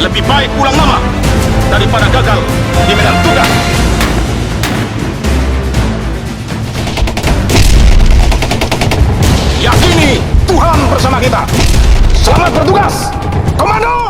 Lebih baik pulang nama daripada gagal di medan tugas. Yakini Tuhan bersama kita. Selamat bertugas, Komando!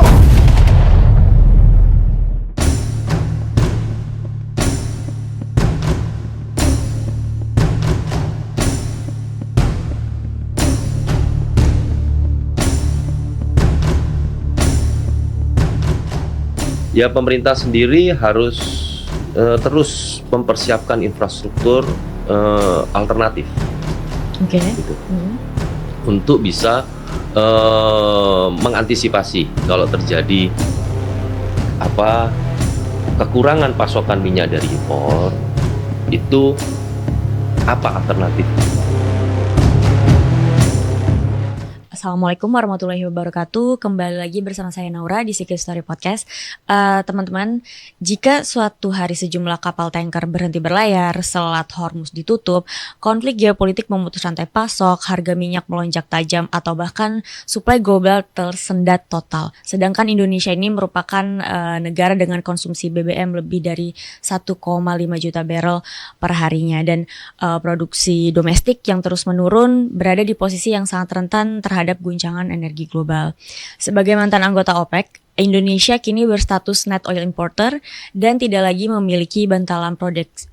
Ya, pemerintah sendiri harus terus mempersiapkan infrastruktur alternatif, gitu, untuk bisa mengantisipasi kalau terjadi kekurangan pasokan minyak dari impor, itu apa alternatif? Assalamualaikum warahmatullahi wabarakatuh. Kembali lagi bersama saya Naura di Secret Story Podcast. Teman-teman, jika suatu hari sejumlah kapal tanker berhenti berlayar, Selat Hormuz ditutup, konflik geopolitik memutus rantai pasok, harga minyak melonjak tajam, atau bahkan suplai global tersendat total. Sedangkan Indonesia ini merupakan negara dengan konsumsi BBM lebih dari 1,5 juta barrel per harinya, dan produksi domestik yang terus menurun berada di posisi yang sangat rentan terhadap guncangan energi global. Sebagai mantan anggota OPEC, Indonesia kini berstatus net oil importer dan tidak lagi memiliki bantalan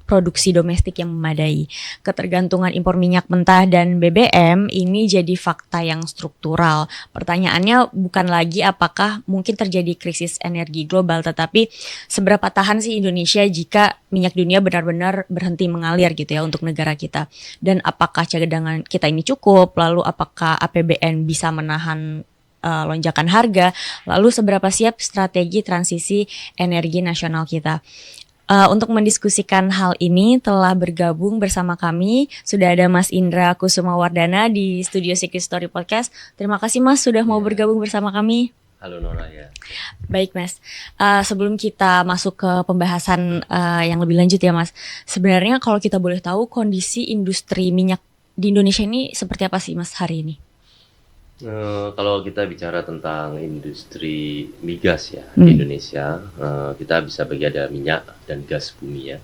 produksi domestik yang memadai. Ketergantungan impor minyak mentah dan BBM ini jadi fakta yang struktural. Pertanyaannya bukan lagi apakah mungkin terjadi krisis energi global, tetapi seberapa tahan sih Indonesia jika minyak dunia benar-benar berhenti mengalir gitu ya untuk negara kita. Dan apakah cadangan kita ini cukup? Lalu apakah APBN bisa menahan lonjakan harga, lalu seberapa siap strategi transisi energi nasional kita. Untuk mendiskusikan hal ini telah bergabung bersama kami, sudah ada Mas Indra Kusumawardana di studio Secret Story Podcast. Terima kasih Mas sudah mau bergabung bersama kami. Halo Nora ya. Baik Mas, sebelum kita masuk ke pembahasan yang lebih lanjut ya Mas, sebenarnya kalau kita boleh tahu kondisi industri minyak di Indonesia ini seperti apa sih Mas hari ini? Kalau kita bicara tentang industri migas ya di Indonesia, kita bisa bagi ada minyak dan gas bumi ya.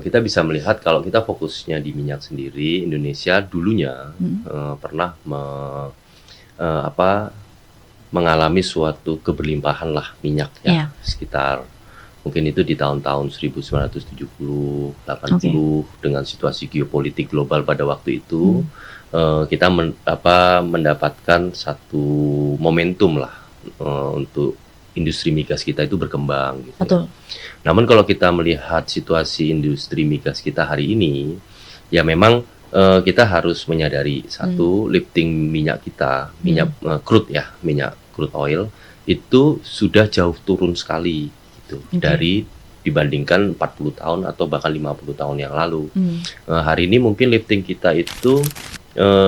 Kita bisa melihat kalau kita fokusnya di minyak sendiri, Indonesia dulunya pernah mengalami suatu keberlimpahan lah minyak ya, sekitar mungkin itu di tahun-tahun 1970, 80 dengan situasi geopolitik global pada waktu itu. Kita mendapatkan satu momentum lah untuk industri migas kita itu berkembang gitu. Betul. Namun kalau kita melihat situasi industri migas kita hari ini, ya memang kita harus menyadari satu, lifting minyak kita, minyak minyak crude oil itu sudah jauh turun sekali gitu dari dibandingkan 40 tahun atau bahkan 50 tahun yang lalu. Hari ini mungkin lifting kita itu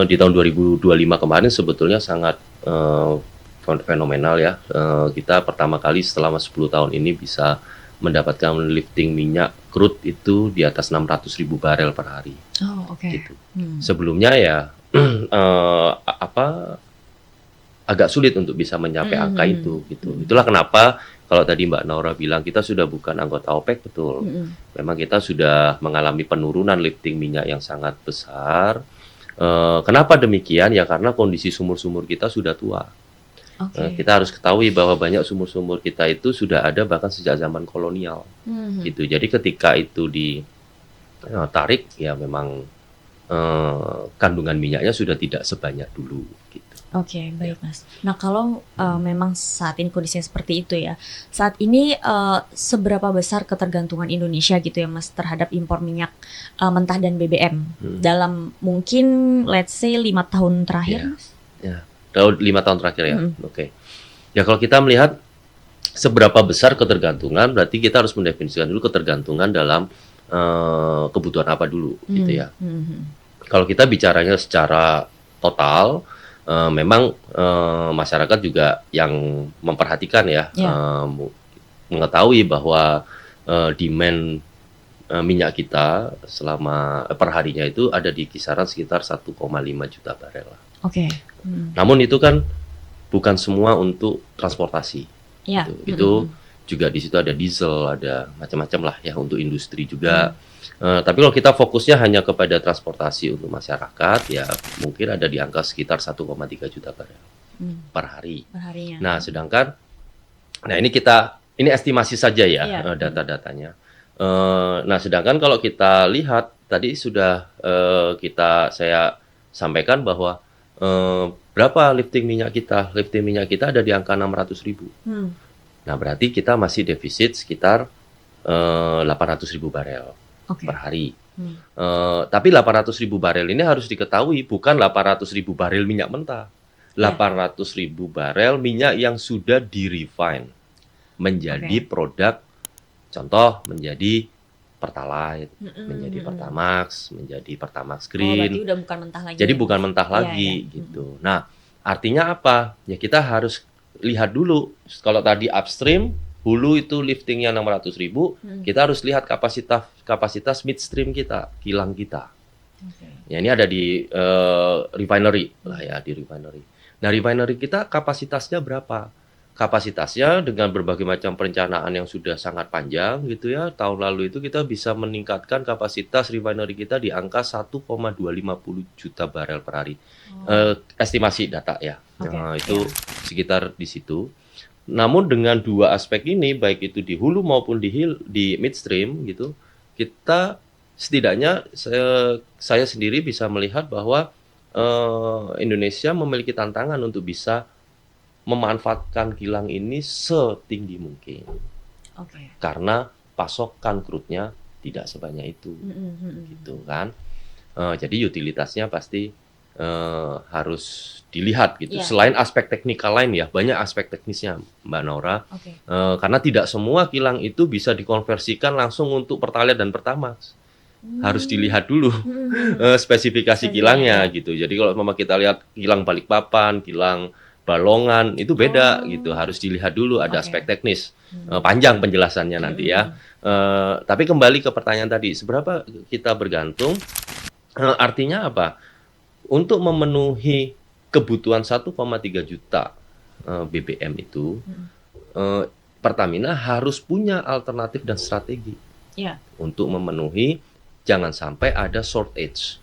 di tahun 2025 kemarin sebetulnya sangat fenomenal ya. Kita pertama kali setelah 10 tahun ini bisa mendapatkan lifting minyak crude itu di atas 600.000 barel per hari. Gitu. Sebelumnya ya agak sulit untuk bisa mencapai angka itu gitu. Itulah kenapa kalau tadi Mbak Naura bilang kita sudah bukan anggota OPEC, betul. Memang kita sudah mengalami penurunan lifting minyak yang sangat besar. Kenapa demikian? Ya karena kondisi sumur-sumur kita sudah tua. Kita harus ketahui bahwa banyak sumur-sumur kita itu sudah ada bahkan sejak zaman kolonial. Gitu. Jadi ketika itu ditarik, ya memang kandungan minyaknya sudah tidak sebanyak dulu. Gitu. Baik Mas. Nah kalau memang saat ini kondisinya seperti itu ya, saat ini seberapa besar ketergantungan Indonesia gitu ya Mas terhadap impor minyak mentah dan BBM dalam mungkin let's say 5 tahun terakhir Mas? Ya, 5 tahun terakhir ya. Ya kalau kita melihat seberapa besar ketergantungan, berarti kita harus mendefinisikan dulu ketergantungan dalam kebutuhan apa dulu gitu ya. Kalau kita bicaranya secara total, memang masyarakat juga yang memperhatikan ya, mengetahui bahwa demand minyak kita selama perharinya itu ada di kisaran sekitar 1,5 juta barel lah. Oke. Namun itu kan bukan semua untuk transportasi. Ya. gitu. Itu juga di situ ada diesel, ada macam-macam lah ya untuk industri juga. Tapi kalau kita fokusnya hanya kepada transportasi untuk masyarakat, ya mungkin ada di angka sekitar 1,3 juta barel per hari. Perharinya. Nah, sedangkan, nah ini estimasi saja ya, Iya. data-datanya. Nah, sedangkan kalau kita lihat tadi sudah saya sampaikan bahwa berapa lifting minyak kita? Lifting minyak kita ada di angka 600.000. Nah, berarti kita masih defisit sekitar 800.000 barel Oke. per hari. Tapi 800.000 barel ini harus diketahui bukan 800.000 barel minyak mentah. 800.000 barel minyak yang sudah di-refine menjadi produk, contoh menjadi Pertalite, menjadi Pertamax, menjadi Pertamax Green. Berarti udah bukan mentah lagi. Jadi ya, bukan Mas? mentah Iya, lagi iya. gitu. Nah, artinya apa? Ya kita harus lihat dulu. Kalau tadi upstream, hulu itu liftingnya 600.000, kita harus lihat kapasitas midstream kita, kilang kita. Oke. Ya ini ada di refinery lah ya, di refinery. Nah, refinery kita kapasitasnya berapa? Kapasitasnya dengan berbagai macam perencanaan yang sudah sangat panjang gitu ya. Tahun lalu itu kita bisa meningkatkan kapasitas refinery kita di angka 1,250 juta barel per hari. Estimasi data ya. Oke, Nah, itu sekitar di situ. Namun dengan dua aspek ini, baik itu di hulu maupun di midstream gitu, kita setidaknya saya sendiri bisa melihat bahwa Indonesia memiliki tantangan untuk bisa memanfaatkan kilang ini setinggi mungkin. Oke. Karena pasokan crude-nya tidak sebanyak itu, gitu kan. Jadi utilitasnya pasti harus dilihat gitu. Iya. Selain aspek teknikal lain ya, banyak aspek teknisnya Mbak Naura. Oke. Karena tidak semua kilang itu bisa dikonversikan langsung untuk Pertalite dan Pertamax. Harus dilihat dulu spesifikasi kilangnya gitu. Jadi kalau memang kita lihat kilang Balikpapan, kilang Balongan itu beda gitu. Harus dilihat dulu, ada aspek teknis. Panjang penjelasannya nanti ya. Tapi kembali ke pertanyaan tadi, seberapa kita bergantung? Artinya apa? Untuk memenuhi kebutuhan 1,3 juta BBM itu, Pertamina harus punya alternatif dan strategi untuk memenuhi, jangan sampai ada shortage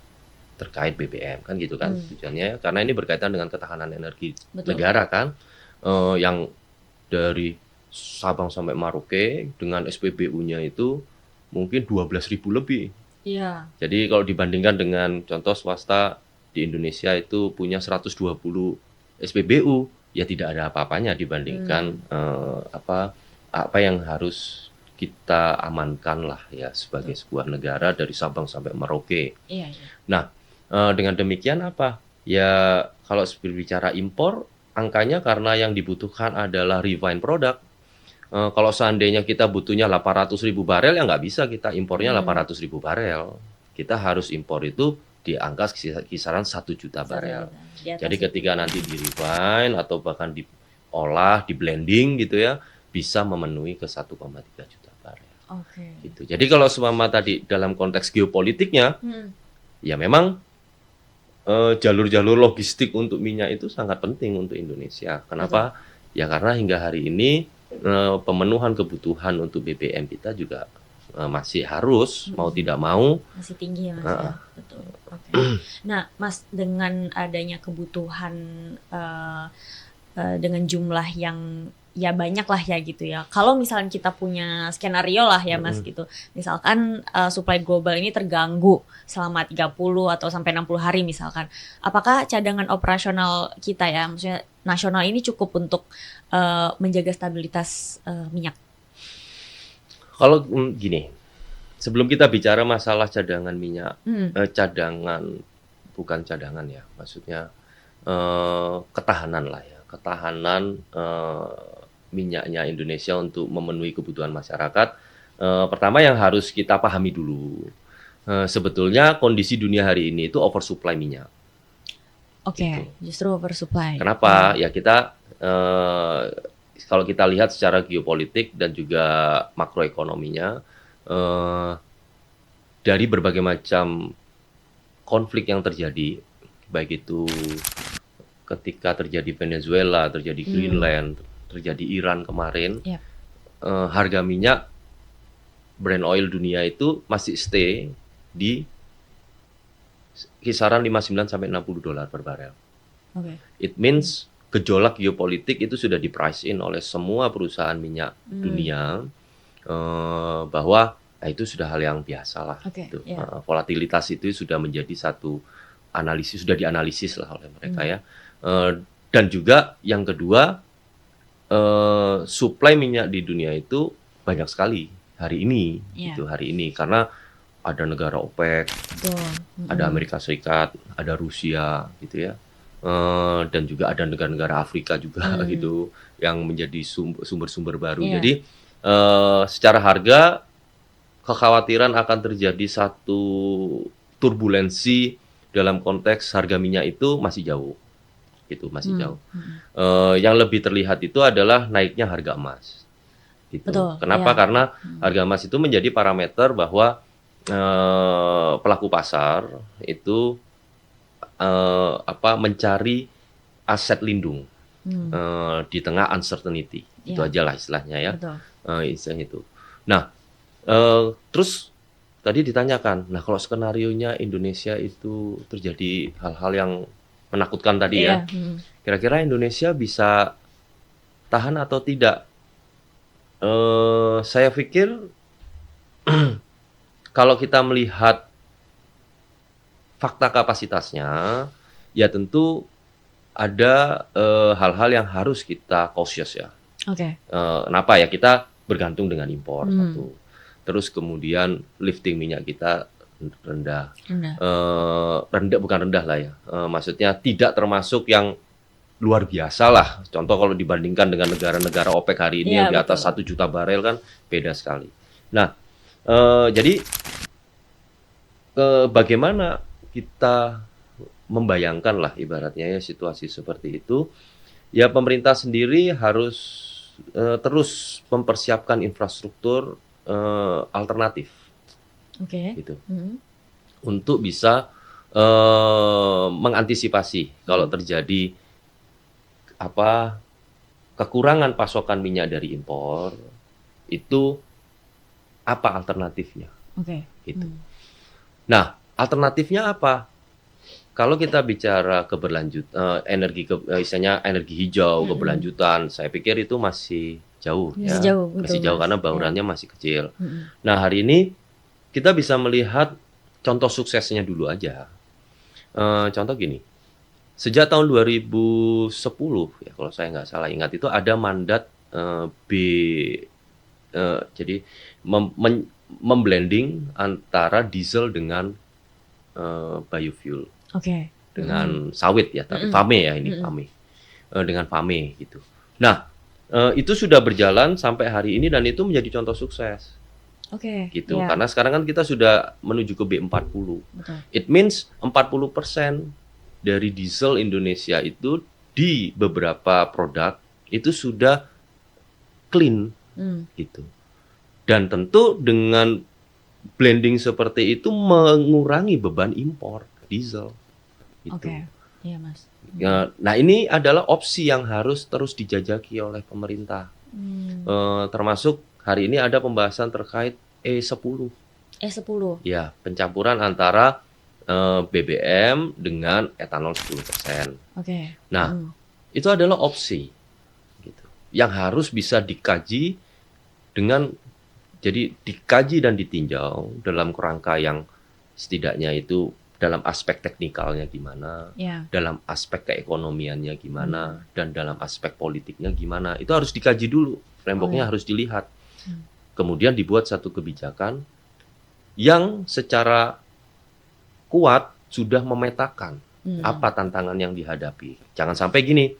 terkait BBM kan gitu kan tujuannya, karena ini berkaitan dengan ketahanan energi negara kan, yang dari Sabang sampai Merauke dengan SPBU-nya itu mungkin 12.000 lebih. Iya. Jadi kalau dibandingkan dengan contoh swasta di Indonesia itu punya 120 SPBU, ya tidak ada apa-apanya dibandingkan apa yang harus kita amankan lah ya sebagai sebuah negara dari Sabang sampai Merauke. Iya. Nah, dengan demikian apa? Ya kalau berbicara impor, angkanya karena yang dibutuhkan adalah refined product. Kalau seandainya kita butuhnya 800.000 barel, ya nggak bisa kita impornya 800.000 barel. Kita harus impor itu di angka kisaran 1 juta barel. Jadi ketika nanti di-refine atau bahkan diolah, di-blending gitu ya, bisa memenuhi ke 1,3 juta barel. Oke. Gitu. Jadi kalau seumpama tadi dalam konteks geopolitiknya, ya memang jalur-jalur logistik untuk minyak itu sangat penting untuk Indonesia. Kenapa? Ya karena hingga hari ini pemenuhan kebutuhan untuk BBM kita juga masih harus mau tidak mau masih tinggi ya Mas ya. Betul. Oke. Nah, Mas, dengan adanya kebutuhan dengan jumlah yang ya banyak lah ya gitu ya. Kalau misalnya kita punya skenario lah ya Mas gitu. Misalkan supply global ini terganggu selama 30 atau sampai 60 hari misalkan. Apakah cadangan operasional kita ya, maksudnya nasional ini cukup untuk menjaga stabilitas minyak? Kalau gini, sebelum kita bicara masalah cadangan minyak, bukan cadangan ya, maksudnya ketahanan lah ya, ketahanan minyaknya Indonesia untuk memenuhi kebutuhan masyarakat. Pertama yang harus kita pahami dulu, sebetulnya kondisi dunia hari ini itu oversupply minyak. Oke, justru oversupply. Kenapa? Ya kita kalau kita lihat secara geopolitik dan juga makroekonominya, dari berbagai macam konflik yang terjadi, baik itu ketika terjadi Venezuela, terjadi Greenland, terjadi Iran kemarin, Yap. harga minyak Brent oil dunia itu masih stay di kisaran 59 sampai 60 dolar per barel. Oke. It means gejolak geopolitik itu sudah di price in oleh semua perusahaan minyak dunia, bahwa itu sudah hal yang biasa lah. Oke, Gitu. ya. Volatilitas itu sudah menjadi satu analisis, sudah dianalisis lah oleh mereka ya. Dan juga yang kedua, supply minyak di dunia itu banyak sekali hari ini, Iya. gitu, hari ini karena ada negara OPEC, Betul. ada Amerika Serikat, ada Rusia, gitu ya. Dan juga ada negara-negara Afrika juga gitu yang menjadi sumber-sumber baru. Iya. Jadi secara harga kekhawatiran akan terjadi satu turbulensi dalam konteks harga minyak itu masih jauh, gitu, masih jauh. Yang lebih terlihat itu adalah naiknya harga emas, gitu. Betul, Kenapa? iya. Karena harga emas itu menjadi parameter bahwa pelaku pasar itu mencari aset lindung di tengah uncertainty, itu Iya. aja lah istilahnya ya. Betul. Istilah itu. Nah, terus tadi ditanyakan, nah kalau skenarionya Indonesia itu terjadi hal-hal yang menakutkan tadi ya, kira-kira Indonesia bisa tahan atau tidak? Saya pikir kalau kita melihat fakta kapasitasnya, ya tentu ada hal-hal yang harus kita cautious ya. Oke. Kenapa ya? Kita bergantung dengan impor satu. Terus kemudian lifting minyak kita rendah. Rendah bukan rendah lah ya. Maksudnya tidak termasuk yang luar biasa lah. Contoh kalau dibandingkan dengan negara-negara OPEC hari ini yang di atas 1 juta barel kan beda sekali. Nah, jadi bagaimana kita membayangkan lah ibaratnya ya situasi seperti itu. Ya pemerintah sendiri harus terus mempersiapkan infrastruktur alternatif, Oke. gitu, untuk bisa mengantisipasi kalau terjadi kekurangan pasokan minyak dari impor, itu apa alternatifnya, Oke. gitu. Nah, alternatifnya apa? Kalau kita bicara istilahnya energi hijau, keberlanjutan, saya pikir itu masih jauh Masih ya. jauh, Masih betul, jauh Mas. karena baurannya masih kecil. Mm-mm. Nah, hari ini kita bisa melihat contoh suksesnya dulu aja. Contoh gini. Sejak tahun 2010 ya kalau saya nggak salah ingat itu ada mandat jadi memblending antara diesel dengan biofuel. Oke. Dengan sawit ya, tapi FAME ya ini FAME. Dengan FAME gitu. Nah, itu sudah berjalan sampai hari ini dan itu menjadi contoh sukses. Oke. Gitu. Iya. Karena sekarang kan kita sudah menuju ke B40. Betul. It means 40% dari diesel Indonesia itu di beberapa produk itu sudah clean gitu. Dan tentu dengan blending seperti itu mengurangi beban impor diesel. Gitu. Oke. Iya, Mas. Nah, ini adalah opsi yang harus terus dijajaki oleh pemerintah. Termasuk hari ini ada pembahasan terkait E10. E10. Ya, pencampuran antara BBM dengan etanol 10%. Oke. Nah, itu adalah opsi gitu, yang harus bisa dikaji jadi dikaji dan ditinjau dalam kerangka yang setidaknya itu dalam aspek teknikalnya gimana, dalam aspek keekonomiannya gimana, dan dalam aspek politiknya gimana. Itu harus dikaji dulu, frameworknya harus dilihat. Kemudian dibuat satu kebijakan yang secara kuat sudah memetakan apa tantangan yang dihadapi. Jangan sampai gini,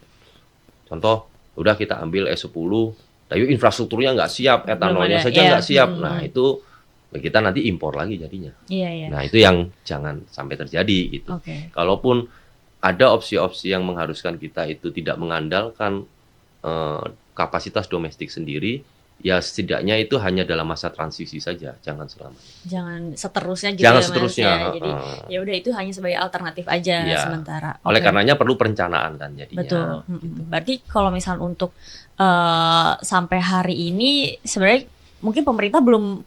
contoh, udah kita ambil E10, tapi infrastrukturnya nggak siap, etanolnya saja nggak siap. Nah, itu kita nanti impor lagi jadinya. Nah, itu yang jangan sampai terjadi gitu. Kalaupun ada opsi-opsi yang mengharuskan kita itu tidak mengandalkan kapasitas domestik sendiri, ya setidaknya itu hanya dalam masa transisi saja, jangan selamanya. Jangan seterusnya gitu Jangan ya Mas seterusnya. ya. Jadi ya udah itu hanya sebagai alternatif aja Iya. sementara. Oleh Oke. karenanya perlu perencanaan kan jadinya. Betul. Gitu. Berarti kalau misal untuk sampai hari ini sebenarnya mungkin pemerintah belum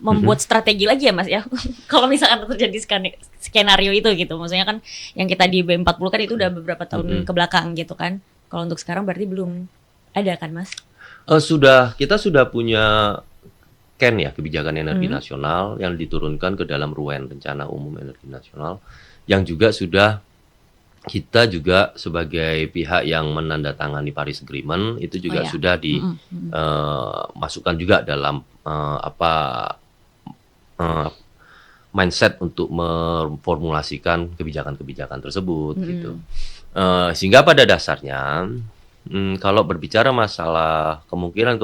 membuat strategi lagi ya Mas ya. Kalau misalkan terjadi skenario itu gitu. Maksudnya kan yang kita di B40 kan itu udah beberapa tahun ke belakang gitu kan. Kalau untuk sekarang berarti belum ada kan Mas? Kita sudah punya KEN ya, kebijakan energi nasional yang diturunkan ke dalam RUEN, Rencana Umum Energi Nasional, yang juga kita juga sebagai pihak yang menandatangani Paris Agreement itu juga sudah dimasukkan juga dalam mindset untuk memformulasikan kebijakan-kebijakan tersebut gitu. Sehingga pada dasarnya kalau berbicara masalah kemungkinan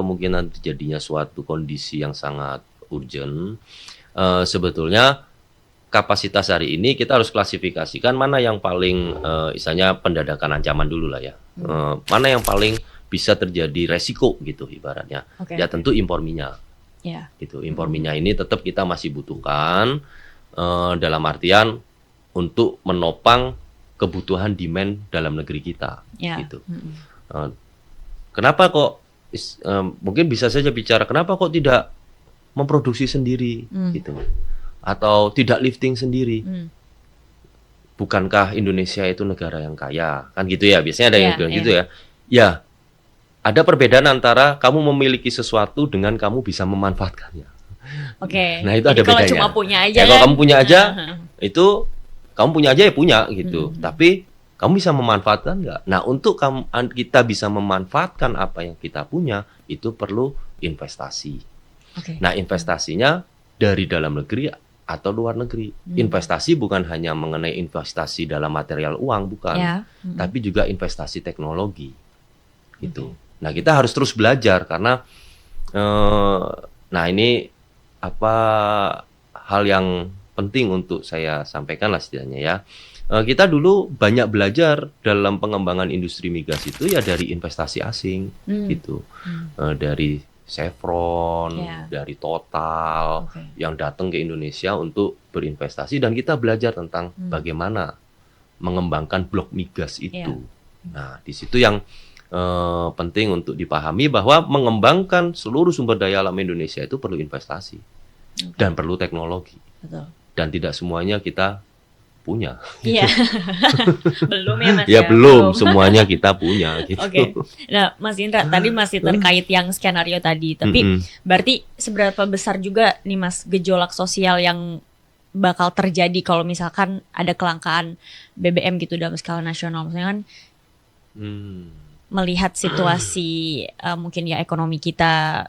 terjadinya suatu kondisi yang sangat urgent, sebetulnya kapasitas hari ini kita harus klasifikasikan mana yang paling misalnya pendadakan ancaman dulu lah ya. Mana yang paling bisa terjadi resiko gitu ibaratnya. Ya tentu impor minyak. Gitu. Impor minyak ini tetap kita masih butuhkan dalam artian untuk menopang kebutuhan demand dalam negeri kita gitu. Kenapa kok mungkin bisa saja bicara kenapa kok tidak memproduksi sendiri gitu atau tidak lifting sendiri? Bukankah Indonesia itu negara yang kaya kan gitu ya, biasanya ada yang bilang gitu ya. Ya ada perbedaan antara kamu memiliki sesuatu dengan kamu bisa memanfaatkannya. Nah itu ada bedanya. Kalau cuma punya aja kalau kamu punya aja itu kamu punya aja ya punya gitu. Tapi kamu bisa memanfaatkan nggak? Nah, untuk kita bisa memanfaatkan apa yang kita punya, itu perlu investasi. Nah, investasinya dari dalam negeri atau luar negeri. Investasi bukan hanya mengenai investasi dalam material uang, bukan. Tapi juga investasi teknologi. Gitu. Nah, kita harus terus belajar karena, nah ini hal yang penting untuk saya sampaikan lah setidaknya ya. Kita dulu banyak belajar dalam pengembangan industri migas itu ya dari investasi asing gitu, dari Chevron, dari Total yang datang ke Indonesia untuk berinvestasi dan kita belajar tentang bagaimana mengembangkan blok migas itu. Nah di situ yang penting untuk dipahami bahwa mengembangkan seluruh sumber daya alam Indonesia itu perlu investasi dan perlu teknologi. Dan tidak semuanya kita punya. Iya. Belum ya Mas. Ya belum semuanya kita punya gitu. Nah, Mas Indra tadi masih terkait yang skenario tadi, tapi berarti seberapa besar juga nih Mas gejolak sosial yang bakal terjadi kalau misalkan ada kelangkaan BBM gitu dalam skala nasional. Maksudnya kan melihat situasi mungkin ya ekonomi kita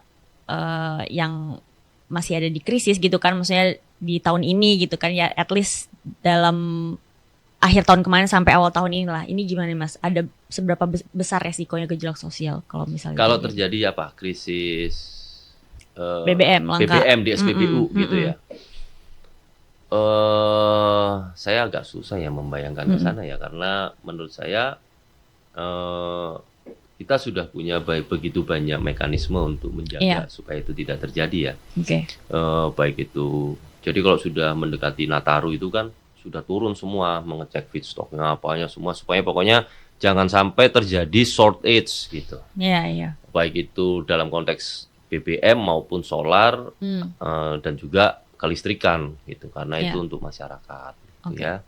yang masih ada di krisis gitu kan, maksudnya di tahun ini gitu kan ya, at least dalam akhir tahun kemarin sampai awal tahun ini lah. Ini gimana Mas? Ada seberapa besar resikonya gejolak sosial kalau misalnya terjadi krisis BBM langka. BBM di SPBU gitu ya. Saya agak susah ya membayangkan ke sana ya, karena menurut saya kita sudah punya begitu banyak mekanisme untuk menjaga supaya itu tidak terjadi ya. Baik itu, jadi kalau sudah mendekati Nataru itu kan sudah turun semua, mengecek feedstocknya apanya semua supaya pokoknya jangan sampai terjadi shortage gitu. Baik itu dalam konteks BBM maupun solar dan juga kelistrikan gitu, karena itu untuk masyarakat gitu ya.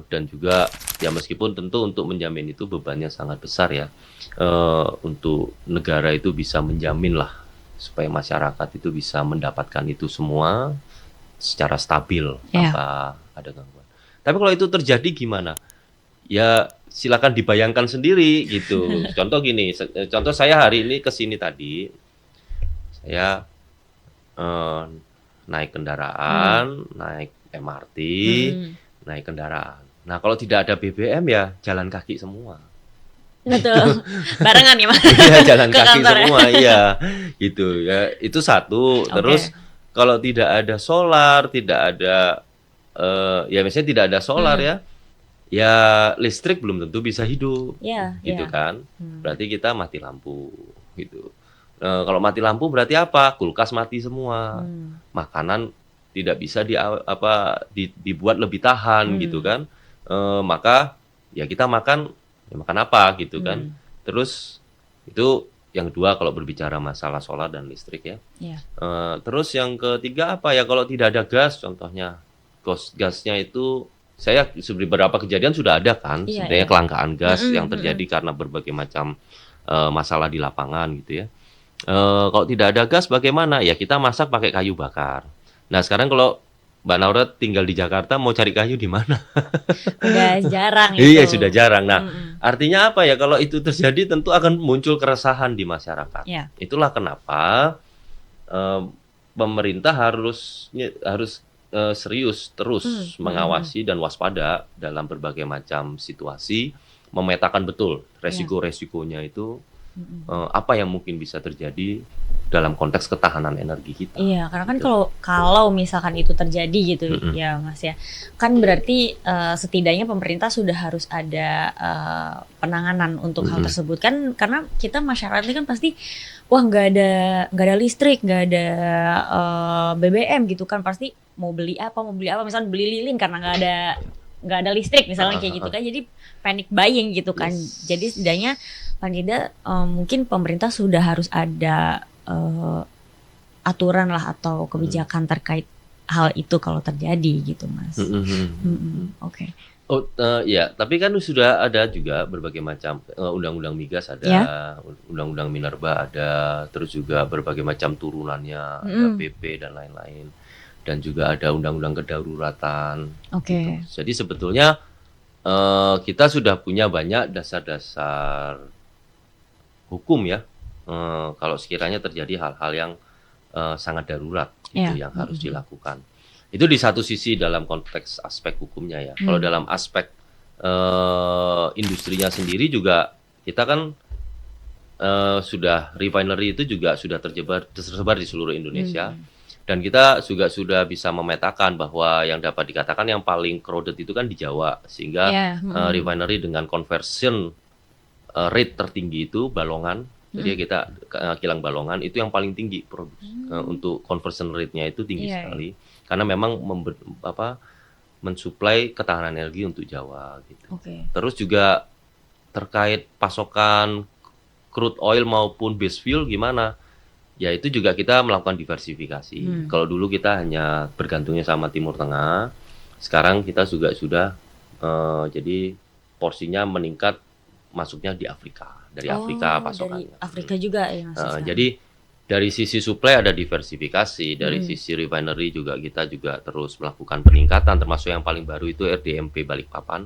Dan juga ya meskipun tentu untuk menjamin itu bebannya sangat besar ya, untuk negara itu bisa menjamin lah supaya masyarakat itu bisa mendapatkan itu semua secara stabil tanpa ada gangguan. Tapi kalau itu terjadi gimana? Ya silakan dibayangkan sendiri gitu. Contoh gini, contoh saya hari ini kesini tadi, saya naik kendaraan, naik MRT, naik kendaraan. Nah kalau tidak ada BBM ya jalan kaki semua. Betul, barengan ya Mas. Iya jalan kaki semua, iya gitu ya. Itu satu. Terus kalau tidak ada solar, tidak ada ya misalnya tidak ada solar ya listrik belum tentu bisa hidup, gitu kan. Berarti kita mati lampu gitu. Kalau mati lampu berarti apa? Kulkas mati semua. Hmm. Makanan tidak bisa dibuat lebih tahan gitu Hmm. kan. Maka ya kita makan ya makan apa gitu kan. Hmm. Terus itu yang kedua kalau berbicara masalah solar dan listrik ya. Iya. Terus yang ketiga apa ya, kalau tidak ada gas contohnya. Gasnya itu saya beberapa kejadian sudah ada kan Iya, sebenarnya iya. kelangkaan gas Mm-mm, yang terjadi karena berbagai macam masalah di lapangan gitu ya. Kalau tidak ada gas bagaimana? Ya kita masak pakai kayu bakar. Nah sekarang kalau Mbak Naura tinggal di Jakarta mau cari kayu di mana? Udah jarang Iya itu. sudah jarang. Nah Mm-mm. artinya apa ya, kalau itu terjadi tentu akan muncul keresahan di masyarakat. Iya. Itulah kenapa pemerintah harus serius terus mengawasi dan waspada dalam berbagai macam situasi, memetakan betul resiko-resikonya itu apa yang mungkin bisa terjadi dalam konteks ketahanan energi kita. Iya, karena kan Gitu. kalau misalkan itu terjadi gitu Mm-mm. ya Mas ya, kan berarti setidaknya pemerintah sudah harus ada penanganan untuk hal Mm-mm. tersebut kan, karena kita masyarakat ini kan pasti wah nggak ada listrik, nggak ada BBM gitu kan, pasti mau beli apa misalnya beli lilin karena nggak ada listrik misalnya kayak gitu kan, jadi panic buying gitu kan. Yes. Jadi setidaknya paling tidak mungkin pemerintah sudah harus ada aturan lah atau kebijakan terkait hal itu kalau terjadi gitu Mas. Oke. Oh ya, tapi kan sudah ada juga berbagai macam undang-undang migas ada, Ya. undang-undang minerba ada, terus juga berbagai macam turunannya, ada PP dan lain-lain, dan juga ada undang-undang kedaruratan. Oke. Gitu. Jadi sebetulnya kita sudah punya banyak dasar-dasar hukum ya, kalau sekiranya terjadi hal-hal yang sangat darurat itu yang harus dilakukan. Itu di satu sisi dalam konteks aspek hukumnya ya. Kalau dalam aspek industrinya sendiri juga kita kan sudah refinery itu juga sudah tersebar di seluruh Indonesia. Dan kita juga sudah bisa memetakan bahwa yang dapat dikatakan yang paling crowded itu kan di Jawa, sehingga refinery dengan conversion rate tertinggi itu Balongan. Jadi kita kilang Balongan itu yang paling tinggi produksi untuk conversion rate-nya itu tinggi sekali, karena memang mensuplai ketahanan energi untuk Jawa gitu. Terus juga terkait pasokan crude oil maupun base fuel gimana? Ya itu juga kita melakukan diversifikasi. Kalau dulu kita hanya bergantungnya sama Timur Tengah, sekarang kita juga sudah jadi porsinya meningkat, masuknya di Afrika. Dari Afrika pasokannya. Dari Afrika juga ya Mas. Jadi dari sisi supply ada diversifikasi, dari sisi refinery juga kita juga terus melakukan peningkatan, termasuk yang paling baru itu RDMP Balikpapan.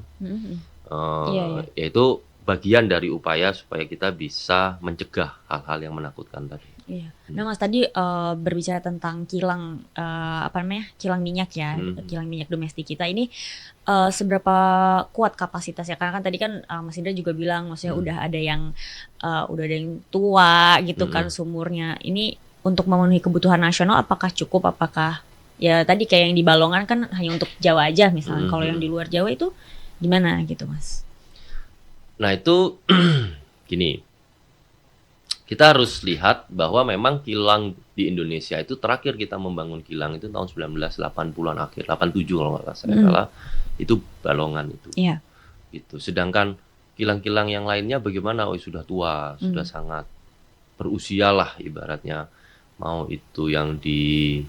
Yaitu bagian dari upaya supaya kita bisa mencegah hal-hal yang menakutkan tadi. Iya. Nah Mas tadi berbicara tentang kilang kilang minyak ya, kilang minyak domestik kita ini seberapa kuat kapasitasnya? Karena kan tadi kan Mas Indra juga bilang, maksudnya udah ada yang tua gitu kan sumurnya. Ini untuk memenuhi kebutuhan nasional apakah cukup? Apakah ya tadi kayak yang di Balongan kan hanya untuk Jawa aja misalnya. Kalau yang di luar Jawa itu gimana gitu Mas? Nah itu gini, kita harus lihat bahwa memang kilang di Indonesia itu terakhir kita membangun kilang itu tahun 1980-an akhir, 87 kalau nggak salah, itu Balongan itu. Iya. Gitu. Sedangkan kilang-kilang yang lainnya bagaimana? Oh sudah tua, sudah sangat berusia lah ibaratnya. Mau itu yang di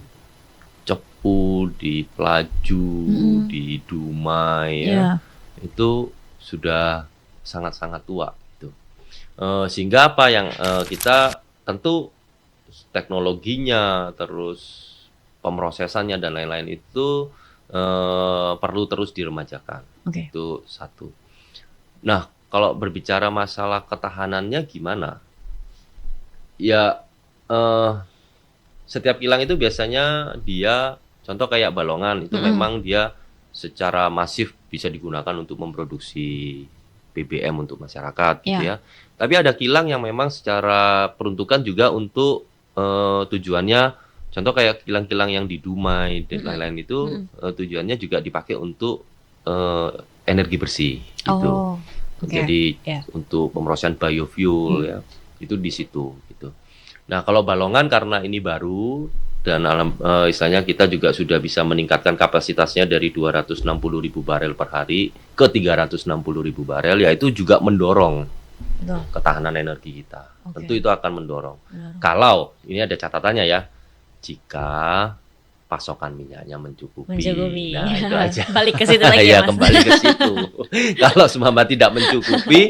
Cepu, di Pelaju, di Dumai, ya, itu sudah sangat-sangat tua. Sehingga apa yang kita tentu teknologinya, terus pemrosesannya dan lain-lain itu perlu terus diremajakan. Itu satu. Nah, kalau berbicara masalah ketahanannya gimana? Ya, setiap kilang itu biasanya dia, contoh kayak Balongan itu memang dia secara masif bisa digunakan untuk memproduksi BBM untuk masyarakat gitu ya. Tapi ada kilang yang memang secara peruntukan juga untuk tujuannya, contoh kayak kilang-kilang yang di Dumai dan lain-lain itu tujuannya juga dipakai untuk energi bersih gitu. Jadi untuk pemrosesan biofuel ya, itu di situ gitu. Nah, kalau Balongan karena ini baru dan istilahnya kita juga sudah bisa meningkatkan kapasitasnya dari 260.000 barel per hari ke 360.000 barel, yaitu juga mendorong Betul. ketahanan energi kita. Oke. Tentu itu akan mendorong. Benar. Kalau ini ada catatannya ya, jika pasokan minyaknya mencukupi. Mencukupi. Nah, itu aja. Balik ke situ lagi Ya, ya, Mas. kembali ke situ. Kalau semama tidak mencukupi,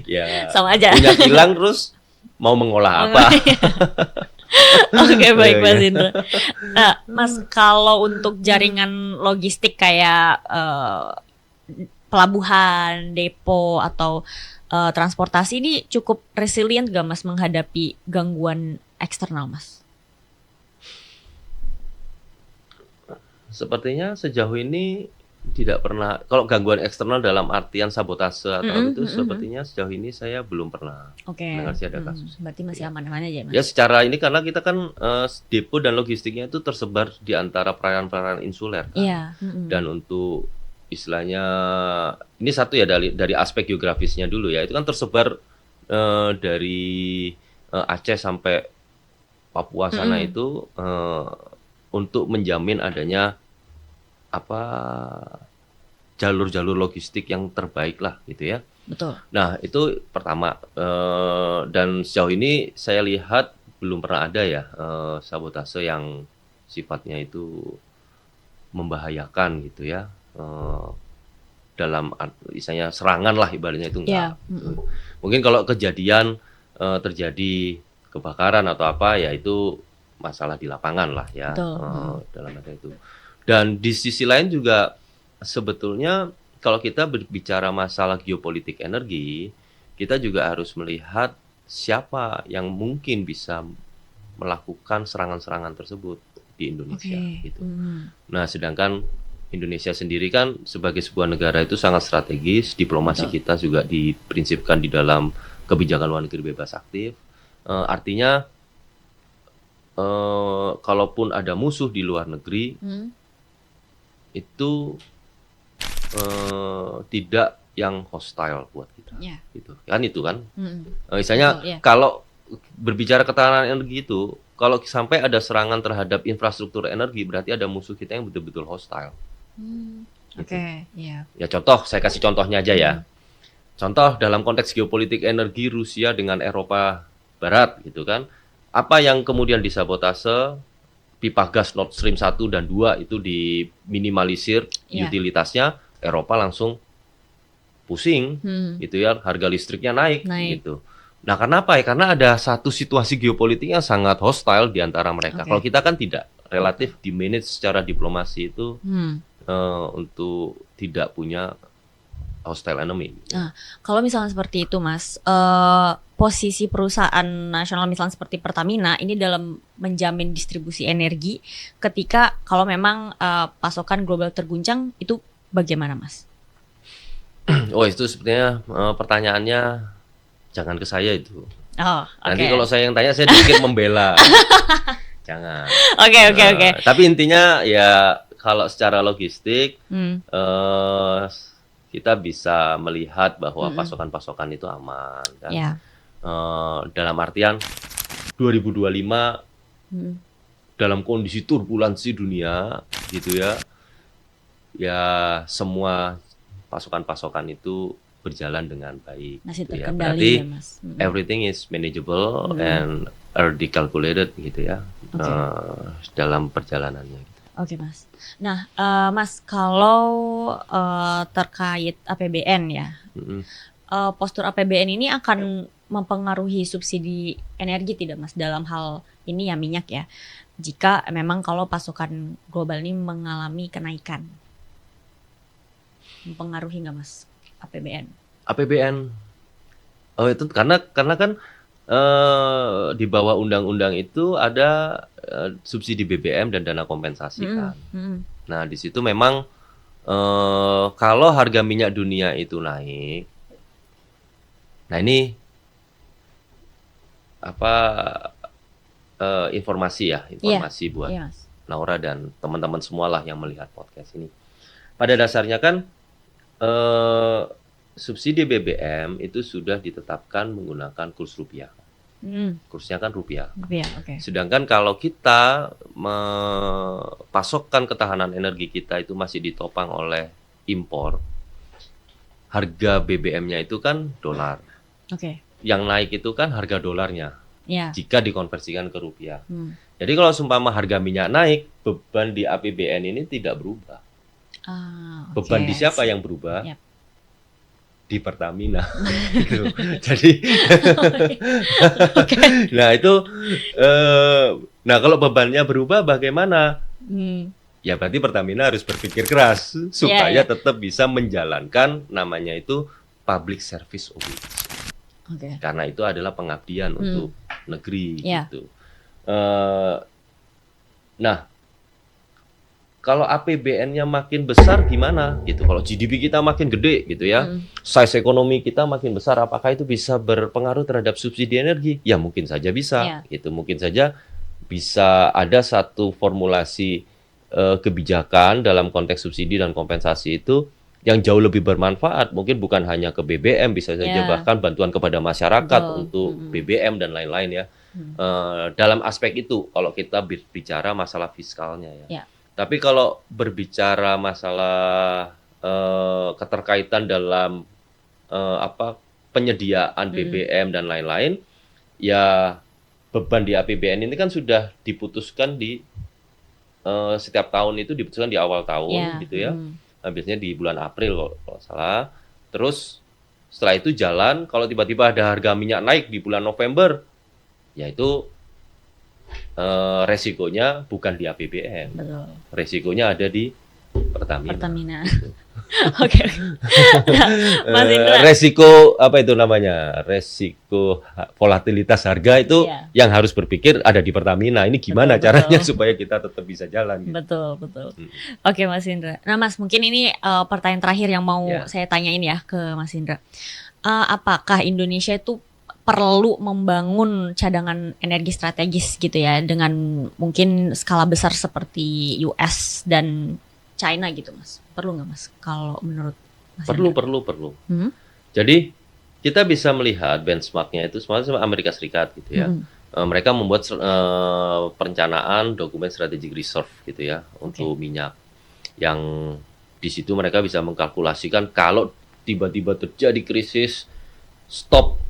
ya Sama aja. minyak hilang terus mau mengolah apa? Oke, baik Iya, Mas iya. Indra. Nah, Mas, kalau untuk jaringan logistik kayak pelabuhan, depo atau transportasi ini cukup resilient gak Mas menghadapi gangguan eksternal, Mas? Sepertinya sejauh ini tidak pernah. Kalau gangguan eksternal dalam artian sabotase atau itu, sepertinya sejauh ini saya belum pernah Oke. mendengar sih ada kasus. Berarti masih aman-aman aja, Mas? Ya secara ini karena kita kan depo dan logistiknya itu tersebar di antara perairan-perairan insuler kan. Iya. Dan untuk istilahnya ini satu ya dari aspek geografisnya dulu ya, itu kan tersebar dari Aceh sampai Papua sana itu untuk menjamin adanya apa jalur-jalur logistik yang terbaik lah gitu ya. Betul. Nah itu pertama, dan sejauh ini saya lihat belum pernah ada ya sabotase yang sifatnya itu membahayakan gitu ya, dalam misalnya serangan lah ibaratnya itu enggak. Iya. Mungkin kalau kejadian terjadi kebakaran atau apa ya itu masalah di lapangan lah ya. Betul. Dalam hal itu. Dan di sisi lain juga sebetulnya kalau kita berbicara masalah geopolitik energi, kita juga harus melihat siapa yang mungkin bisa melakukan serangan-serangan tersebut di Indonesia gitu. Nah, sedangkan Indonesia sendiri kan sebagai sebuah negara itu sangat strategis, diplomasi kita juga diprinsipkan di dalam kebijakan luar negeri bebas aktif. Artinya kalaupun ada musuh di luar negeri itu tidak yang hostile buat kita, gitu kan itu kan. Misalnya kalau berbicara ketahanan energi itu, kalau sampai ada serangan terhadap infrastruktur energi, berarti ada musuh kita yang betul-betul hostile. Oke, iya. Ya contoh, saya kasih contohnya aja ya. Contoh dalam konteks geopolitik energi Rusia dengan Eropa Barat gitu kan. Apa yang kemudian disabotase, pipa gas Nord Stream 1 dan 2 itu diminimalisir utilitasnya, Eropa langsung pusing gitu ya, harga listriknya naik gitu. Nah, kenapa ya? Karena ada satu situasi geopolitik yang sangat hostile di antara mereka. Kalau kita kan tidak, relatif di manage secara diplomasi itu untuk tidak punya hostile enemy. Nah, kalau misalnya seperti itu, Mas, posisi perusahaan nasional misalnya seperti Pertamina ini dalam menjamin distribusi energi ketika kalau memang pasokan global terguncang itu bagaimana, Mas? Oh, itu sebenarnya pertanyaannya jangan ke saya itu. Oh, Nanti kalau saya yang tanya, saya sedikit membela. Jangan. Oke. Tapi intinya ya kalau secara logistik kita bisa melihat bahwa pasokan-pasokan itu aman kan. Dalam artian 2025 dalam kondisi turbulensi dunia gitu ya. Ya semua pasokan-pasokan itu berjalan dengan baik. Masih gitu ya. terkendali Berarti ya, Mas. everything is manageable and already calculated gitu ya, dalam perjalanannya. Gitu. Oke, Mas. Nah, Mas, kalau terkait APBN ya, postur APBN ini akan mempengaruhi subsidi energi tidak, Mas, dalam hal ini ya minyak ya, jika memang kalau pasokan global ini mengalami kenaikan, mempengaruhi nggak, Mas, APBN? APBN, oh itu karena kan di bawah undang-undang itu ada subsidi BBM dan dana kompensasi kan. Nah di situ memang kalau harga minyak dunia itu naik, nah ini apa informasi buat Naura dan teman-teman semualah yang melihat podcast ini. Pada dasarnya kan subsidi BBM itu sudah ditetapkan menggunakan kurs rupiah. kursnya kan rupiah. Rupiah, oke. Sedangkan kalau kita pasokan ketahanan energi kita itu masih ditopang oleh impor, harga BBM-nya itu kan dolar. Oke. Yang naik itu kan harga dolarnya Ya. jika dikonversikan ke rupiah. Jadi kalau seumpama harga minyak naik, beban di APBN ini tidak berubah. Beban di siapa yang berubah? Yap. Di Pertamina. Gitu. Jadi, nah itu, nah kalau bebannya berubah bagaimana? Ya berarti Pertamina harus berpikir keras supaya tetap bisa menjalankan namanya itu public service obligation. Karena itu adalah pengabdian untuk negeri gitu. Nah, kalau APBN-nya makin besar gimana gitu? Kalau GDP kita makin gede gitu ya, size ekonomi kita makin besar, apakah itu bisa berpengaruh terhadap subsidi energi? Ya mungkin saja bisa, gitu. Mungkin saja bisa ada satu formulasi kebijakan dalam konteks subsidi dan kompensasi itu yang jauh lebih bermanfaat. Mungkin bukan hanya ke BBM, bisa saja bahkan bantuan kepada masyarakat untuk BBM dan lain-lain ya. Dalam aspek itu, kalau kita bicara masalah fiskalnya ya. Tapi kalau berbicara masalah keterkaitan dalam penyediaan BBM dan lain-lain, ya beban di APBN ini kan sudah diputuskan di setiap tahun itu diputuskan di awal tahun gitu ya. Biasanya di bulan April kalau salah. Terus setelah itu jalan, kalau tiba-tiba ada harga minyak naik di bulan November, yaitu resikonya bukan di APBN. Betul. Resikonya ada di Pertamina. Oke. Mas Indra. Resiko apa itu namanya? Resiko volatilitas harga itu yang harus berpikir ada di Pertamina. Ini gimana caranya supaya kita tetap bisa jalan? Gitu. Betul. Oke, Mas Indra. Nah, Mas, mungkin ini pertanyaan terakhir yang mau saya tanyain ya ke Mas Indra. Apakah Indonesia itu perlu membangun cadangan energi strategis gitu ya dengan mungkin skala besar seperti US dan China gitu, Mas? Perlu nggak, Mas? Kalau menurut Mas Indra? Perlu. Jadi kita bisa melihat benchmarknya itu sama Amerika Serikat gitu ya. Mereka membuat perencanaan dokumen strategic reserve gitu ya untuk minyak. Yang di situ mereka bisa mengkalkulasikan kalau tiba-tiba terjadi krisis, stop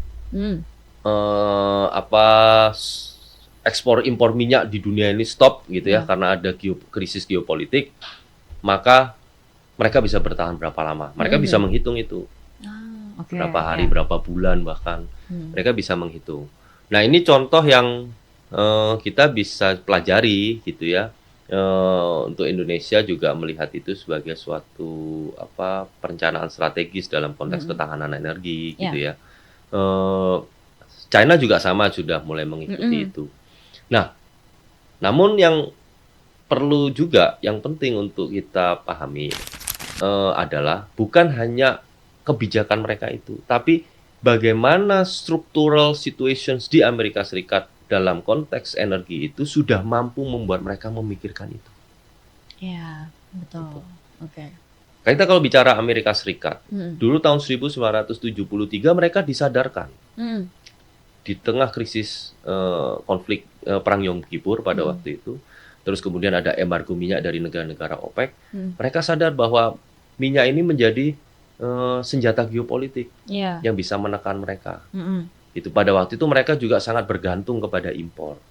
ekspor impor minyak di dunia ini stop gitu ya karena ada krisis geopolitik, maka mereka bisa bertahan berapa lama. Mereka bisa menghitung itu. Berapa hari, berapa bulan bahkan. Mereka bisa menghitung. Nah, ini contoh yang kita bisa pelajari gitu ya. Untuk Indonesia juga melihat itu sebagai suatu perencanaan strategis dalam konteks ketahanan energi gitu ya. China juga sama sudah mulai mengikuti itu. Nah, namun yang perlu juga, yang penting untuk kita pahami adalah bukan hanya kebijakan mereka itu, tapi bagaimana structural situations di Amerika Serikat dalam konteks energi itu sudah mampu membuat mereka memikirkan itu. Ya, betul. Oke. Kita kalau bicara Amerika Serikat, dulu tahun 1973 mereka disadarkan. Di tengah krisis konflik perang Yom Kippur pada waktu itu, terus kemudian ada embargo minyak dari negara-negara OPEC, mereka sadar bahwa minyak ini menjadi senjata geopolitik yang bisa menekan mereka. Itu pada waktu itu mereka juga sangat bergantung kepada impor.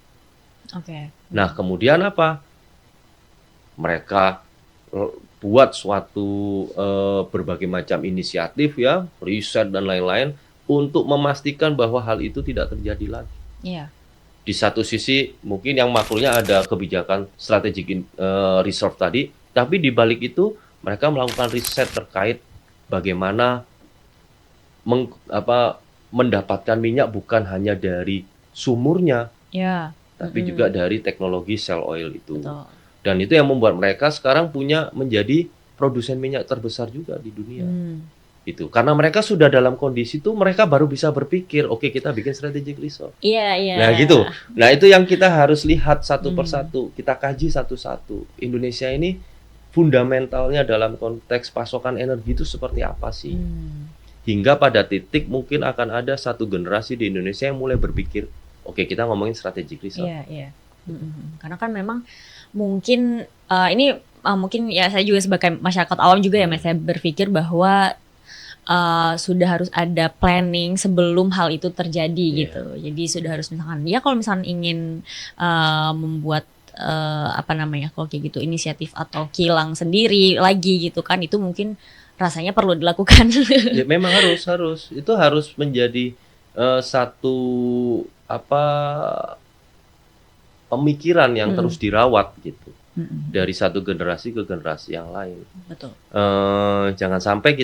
Nah, kemudian apa? Mereka buat suatu berbagai macam inisiatif ya, riset dan lain-lain untuk memastikan bahwa hal itu tidak terjadi lagi. Di satu sisi mungkin yang maklumnya ada kebijakan strategic reserve tadi, tapi di balik itu mereka melakukan riset terkait bagaimana mendapatkan minyak bukan hanya dari sumurnya, tapi juga dari teknologi shale oil itu. Dan itu yang membuat mereka sekarang menjadi produsen minyak terbesar juga di dunia. Itu karena mereka sudah dalam kondisi itu, mereka baru bisa berpikir, oke, kita bikin strategic reserve. Nah gitu. Nah itu yang kita harus lihat satu persatu, kita kaji satu-satu. Indonesia ini fundamentalnya dalam konteks pasokan energi itu seperti apa sih? Hingga pada titik mungkin akan ada satu generasi di Indonesia yang mulai berpikir Oke, kita ngomongin strategic research. Iya, iya. Karena kan memang mungkin ini mungkin ya saya juga sebagai masyarakat awam juga ya Mas, saya berpikir bahwa sudah harus ada planning sebelum hal itu terjadi gitu. Jadi sudah harus misalkan ya kalau misalkan ingin membuat apa namanya kalau kayak gitu inisiatif atau kilang sendiri lagi gitu kan, itu mungkin rasanya perlu dilakukan. Ya, memang harus itu harus menjadi satu apa pemikiran yang terus dirawat gitu dari satu generasi ke generasi yang lain. Betul. Jangan sampai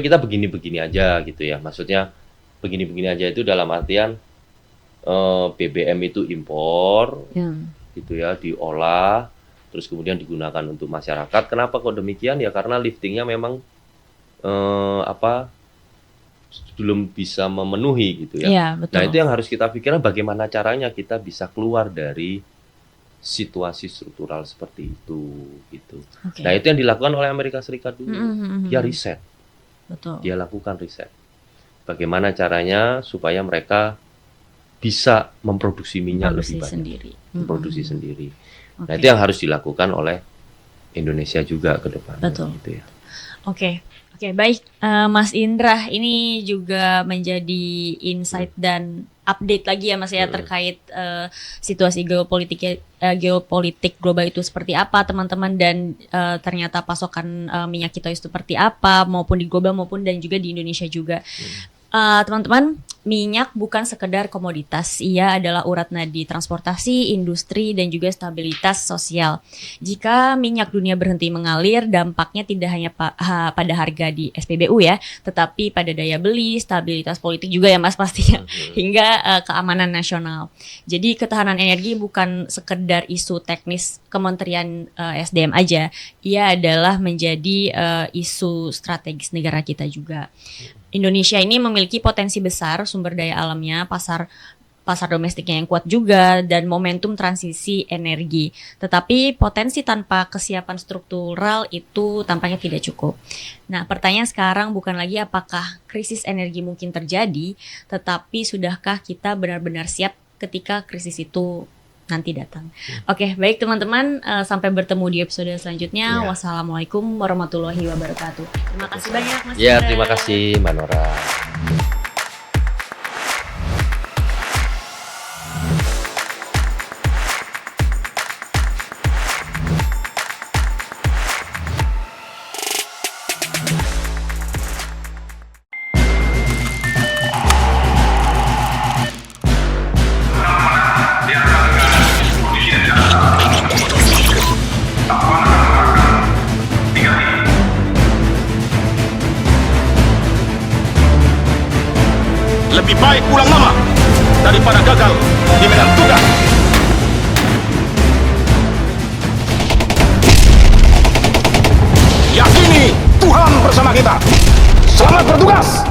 kita begini-begini aja gitu ya. Maksudnya begini-begini aja itu dalam artian BBM itu impor gitu ya, diolah terus kemudian digunakan untuk masyarakat. Kenapa kok demikian? Ya karena liftingnya memang belum bisa memenuhi gitu ya. Iya, betul. Nah itu yang harus kita pikirkan, bagaimana caranya kita bisa keluar dari situasi struktural seperti itu gitu. Okay. Nah itu yang dilakukan oleh Amerika Serikat dulu. Dia riset. Betul. Dia lakukan riset. Bagaimana caranya supaya mereka bisa memproduksi minyak lebih banyak. Sendiri. Memproduksi sendiri. Okay. Nah itu yang harus dilakukan oleh Indonesia juga ke depan. Betul. Gitu ya. Oke, baik Mas Indra, ini juga menjadi insight dan update lagi ya Mas ya terkait situasi geopolitik global itu seperti apa teman-teman, dan ternyata pasokan minyak kita itu seperti apa maupun di global maupun dan juga di Indonesia juga. Teman-teman, minyak bukan sekedar komoditas, ia adalah urat nadi transportasi, industri, dan juga stabilitas sosial. Jika minyak dunia berhenti mengalir, dampaknya tidak hanya pada harga di SPBU ya, tetapi pada daya beli, stabilitas politik juga ya Mas pastinya, hingga keamanan nasional. Jadi ketahanan energi bukan sekedar isu teknis Kementerian SDM aja, ia adalah menjadi isu strategis negara kita juga. Indonesia ini memiliki potensi besar sumber daya alamnya, pasar domestiknya yang kuat juga, dan momentum transisi energi. Tetapi potensi tanpa kesiapan struktural itu tampaknya tidak cukup. Nah, pertanyaan sekarang bukan lagi apakah krisis energi mungkin terjadi, tetapi sudahkah kita benar-benar siap ketika krisis itu nanti datang. Oke, baik teman-teman, sampai bertemu di episode selanjutnya. Wassalamualaikum warahmatullahi wabarakatuh. Terima kasih banyak Mas. Ya, terima kasih Mbak Nora. Lebih baik pulang lama daripada gagal di medan tugas. Yakini Tuhan bersama kita. Selamat bertugas.